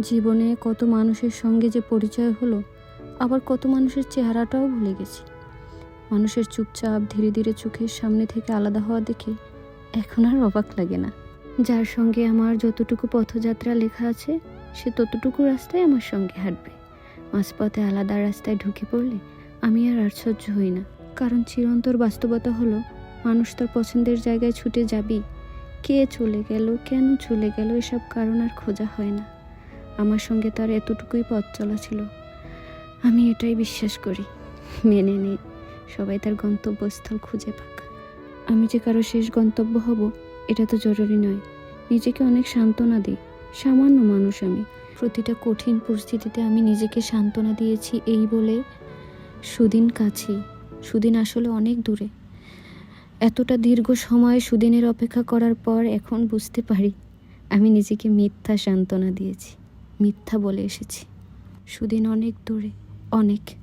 জীবনে কত মানুষের সঙ্গে যে পরিচয় হলো, আবার কত মানুষের চেহারাটাও ভুলে গেছি। মানুষের চুপচাপ ধীরে ধীরে চোখের সামনে থেকে আলাদা হওয়া দেখে এখন আর অবাক লাগে না। যার সঙ্গে আমার যতটুকু পথযাত্রা লেখা আছে, সে ততটুকু রাস্তায় আমার সঙ্গে হাঁটবে। মাঝপথে আলাদা রাস্তায় ঢুকে পড়লে আমি আর আশ্চর্য হই না, কারণ চিরন্তর বাস্তবতা হলো মানুষ তার পছন্দের জায়গায় ছুটে যাবি। কে চলে গেল, কেন চলে গেল, এসব কারণ আর খোঁজা হয় না। আমার সঙ্গে তার এতটুকুই পথ চলা ছিল। আমি এটাই বিশ্বাস করি, মেনে নিই সবাই তার গন্তব্যস্থল খুঁজে পাক। আমি যে কারো শেষ গন্তব্য হব এটা তো জরুরি নয়। নিজেকে অনেক সান্ত্বনা দিই। সামান্য মানুষ আমি। প্রতিটা কঠিন পরিস্থিতিতে আমি নিজেকে সান্ত্বনা দিয়েছি এই বলে সুদিন কাছেই। সুদিন আসলে অনেক দূরে। এতটা দীর্ঘ সময় সুদিনের অপেক্ষা করার পর এখন বুঝতে পারি আমি নিজেকে মিথ্যা সান্ত্বনা দিয়েছি, মিথ্যা বলে এসেছি। সুদিন অনেক দূরে, অনেক।